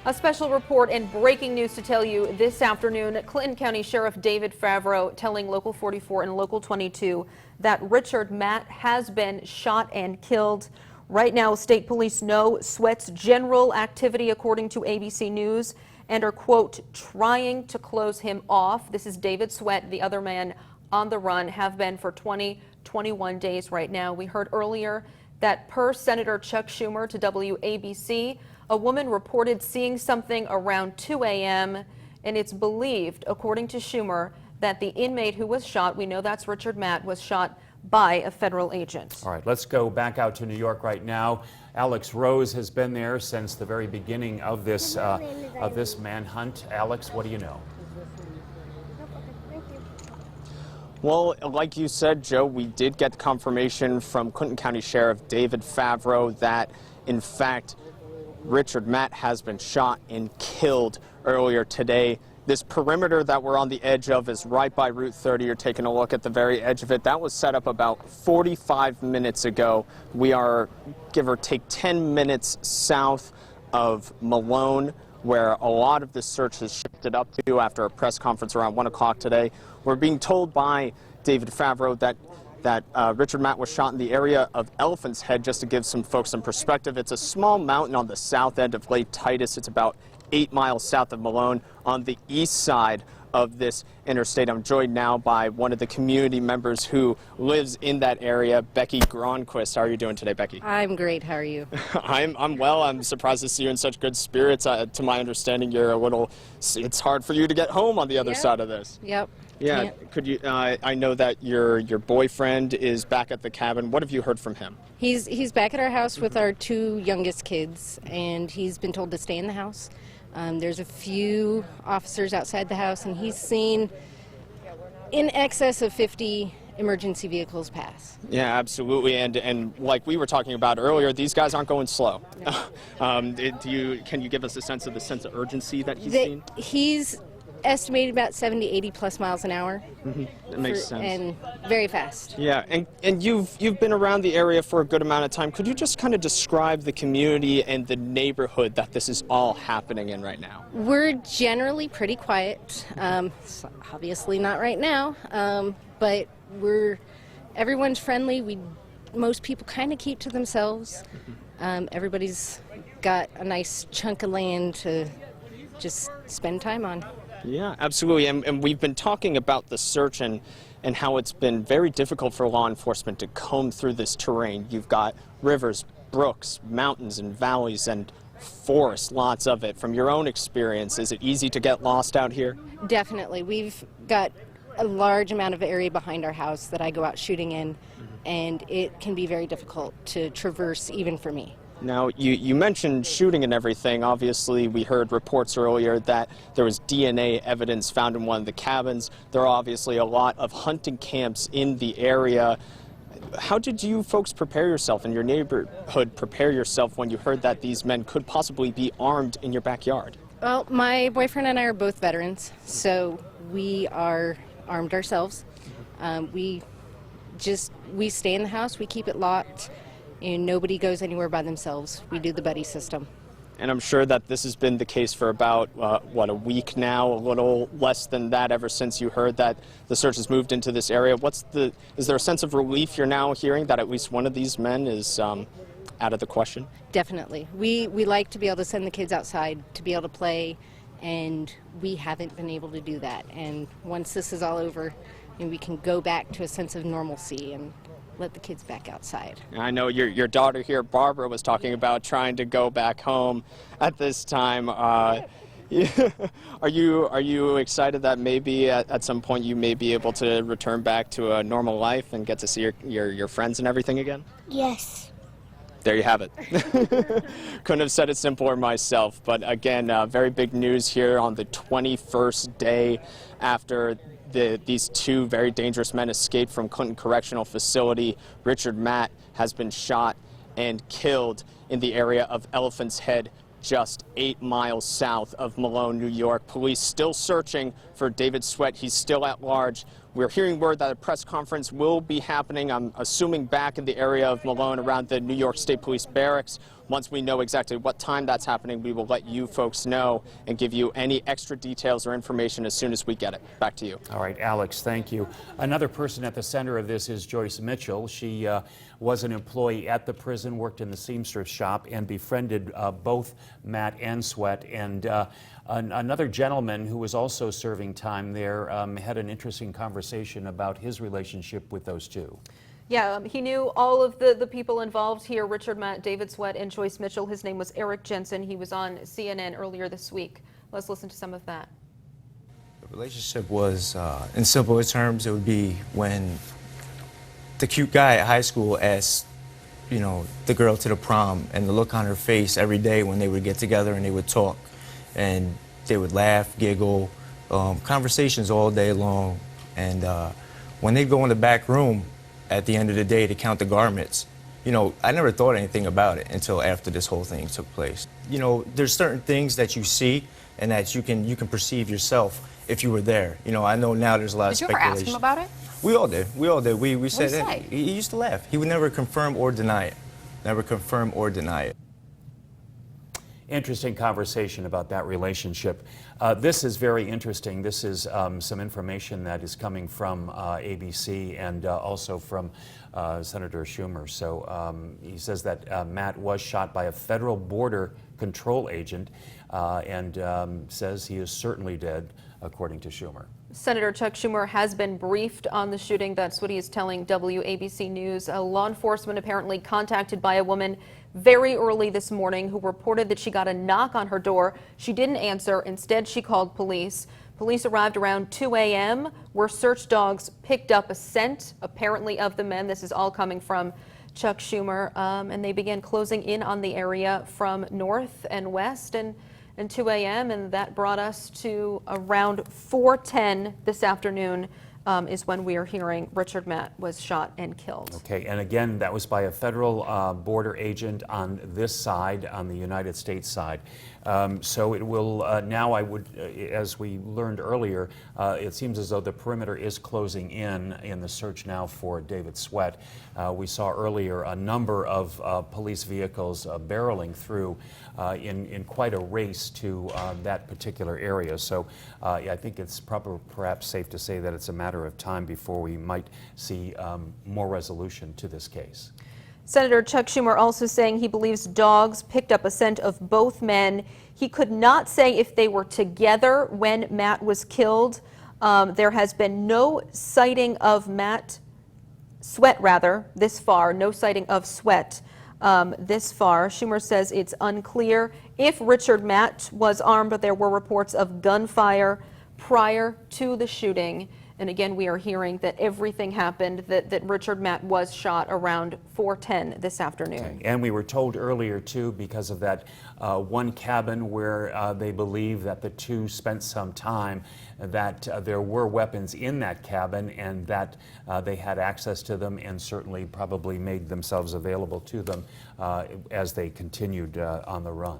A special report and breaking news to tell you this afternoon. Clinton County Sheriff David Favreau telling Local 44 and Local 22 that Richard Matt has been shot and killed. Right now, state police know Sweat's general activity, according to ABC News, and are, quote, trying to close him off. This is David Sweat, the other man on the run, have been for 21 days right now. We heard earlier that per Senator Chuck Schumer to WABC, a woman reported seeing something around 2 a.m. and it's believed, according to Schumer, that the inmate who was shot, we know that's Richard Matt, was shot by a federal agent. All right, let's go back out to New York right now. Alex Rose has been there since the very beginning of this manhunt. Alex, what do you know? Well, like you said, Joe, we did get confirmation from Clinton County Sheriff David Favreau that, in fact, Richard Matt has been shot and killed earlier today. This perimeter that we're on the edge of is right by Route 30. You're taking a look at the very edge of it. That was set up about 45 minutes ago. We are, give or take, 10 minutes south of Malone, where a lot of this search has shifted up to after a press conference around 1 o'clock today. We're being told by David Favreau that Richard Matt was shot in the area of Elephant's Head. Just to give some folks some perspective, it's a small mountain on the south end of Lake Titus. It's about 8 miles south of Malone on the east side of this interstate. I'm joined now by one of the community members who lives in that area, Becky Gronquist. How are you doing today, Becky? I'm great. How are you? I'm well. I'm surprised to see you in such good spirits. To my understanding, it's hard for you to get home on the other side of this. Yep. Yeah. Can't. Could you? I know that your boyfriend is back at the cabin. What have you heard from him? He's back at our house with our two youngest kids, and he's been told to stay in the house. There's a few officers outside the house, and he's seen in excess of 50 emergency vehicles pass. Yeah, absolutely. And like we were talking about earlier, these guys aren't going slow. No. Can you give us a sense of the urgency that he's seen? He's estimated about 70, 80 plus miles an hour. Mm-hmm. That makes sense. And very fast. Yeah, and you've been around the area for a good amount of time. Could you just kind of describe the community and the neighborhood that this is all happening in right now? We're generally pretty quiet. Obviously not right now, but everyone's friendly. Most people kind of keep to themselves. Everybody's got a nice chunk of land to just spend time on. Yeah, absolutely. And we've been talking about the search and how it's been very difficult for law enforcement to comb through this terrain. You've got rivers, brooks, mountains and valleys and forest, lots of it. From your own experience, is it easy to get lost out here? Definitely. We've got a large amount of area behind our house that I go out shooting in, and it can be very difficult to traverse even for me. Now, you mentioned shooting and everything. Obviously, we heard reports earlier that there was DNA evidence found in one of the cabins. There are obviously a lot of hunting camps in the area. How did you folks prepare yourself in your neighborhood, prepare yourself when you heard that these men could possibly be armed in your backyard? Well, my boyfriend and I are both veterans, so we are armed ourselves. We stay in the house, we keep it locked, and nobody goes anywhere by themselves. We do the buddy system. And I'm sure that this has been the case for about, a week now, a little less than that, ever since you heard that the search has moved into this area. Is there a sense of relief you're now hearing that at least one of these men is out of the question? Definitely. We like to be able to send the kids outside to be able to play, and we haven't been able to do that. And once this is all over, we can go back to a sense of normalcy and let the kids back outside. I know your daughter here, Barbara, was talking about trying to go back home at this time. Are you excited that maybe at some point you may be able to return back to a normal life and get to see your friends and everything again? Yes. There you have it. Couldn't have said it simpler myself, but again, very big news here on the 21st day after these two very dangerous men escaped from Clinton Correctional Facility. Richard Matt has been shot and killed in the area of Elephant's Head, just 8 miles south of Malone, New York. Police still searching for David Sweat. He's still at large. We're hearing word that a press conference will be happening, I'm assuming, back in the area of Malone around the New York State Police Barracks, Once we know exactly what time that's happening, we will let you folks know and give you any extra details or information as soon as we get it. Back to you. All right, Alex, thank you. Another person at the center of this is Joyce Mitchell. She was an employee at the prison, worked in the seamstress shop, and befriended both Matt and Sweat. And another gentleman who was also serving time there had an interesting conversation about his relationship with those two. Yeah, he knew all of the people involved here, Richard, Matt, David Sweat, and Joyce Mitchell. His name was Eric Jensen. He was on CNN earlier this week. Let's listen to some of that. The relationship was, in simple terms, it would be when the cute guy at high school asked, you know, the girl to the prom, and the look on her face every day when they would get together and they would talk. And they would laugh, giggle, conversations all day long. And when they'd go in the back room at the end of the day to count the garments, you know, I never thought anything about it until after this whole thing took place. You know, there's certain things that you see and that you can perceive yourself if you were there. You know, I know now there's a lot of Did you ever speculation. ask him about it? We all did. We all did. We said did he that. say? He used to laugh. He would never confirm or deny it. Never confirm or deny it. Interesting conversation about that relationship. This is very interesting. This is some information that is coming from ABC and also from Senator Schumer. So he says that Matt was shot by a federal border control agent and says he is certainly dead, according to Schumer. Senator Chuck Schumer has been briefed on the shooting. That's what he is telling WABC News. Law enforcement apparently contacted by a woman very early this morning who reported that she got a knock on her door. She didn't answer. Instead, she called police. Police arrived around 2 a.m. where search dogs picked up a scent, apparently of the men. This is all coming from Chuck Schumer. And they began closing in on the area from north and west and 2 a.m. And that brought us to around 4:10 this afternoon is when we are hearing Richard Matt was shot and killed. Okay, and again, that was by a federal border agent on this side, on the United States side. So it will now, as we learned earlier, it seems as though the perimeter is closing in the search now for David Sweat. We saw earlier a number of police vehicles barreling through in quite a race to that particular area. So I think it's perhaps safe to say that it's a matter of time before we might see more resolution to this case. Senator Chuck Schumer also saying he believes dogs picked up a scent of both men. He could not say if they were together when Matt was killed. There has been no sighting of Sweat this far, no sighting of Sweat this far. Schumer says it's unclear if Richard Matt was armed, but there were reports of gunfire prior to the shooting. And again, we are hearing that everything happened, that Richard Matt was shot around 4:10 this afternoon. Okay. And we were told earlier, too, because of that one cabin where they believe that the two spent some time, that there were weapons in that cabin and that they had access to them and certainly probably made themselves available to them as they continued on the run.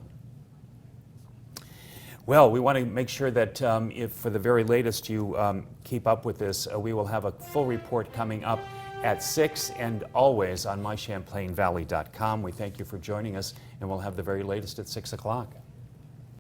Well, we want to make sure that if for the very latest you keep up with this, we will have a full report coming up at 6 and always on mychamplainvalley.com. We thank you for joining us, and we'll have the very latest at 6 o'clock.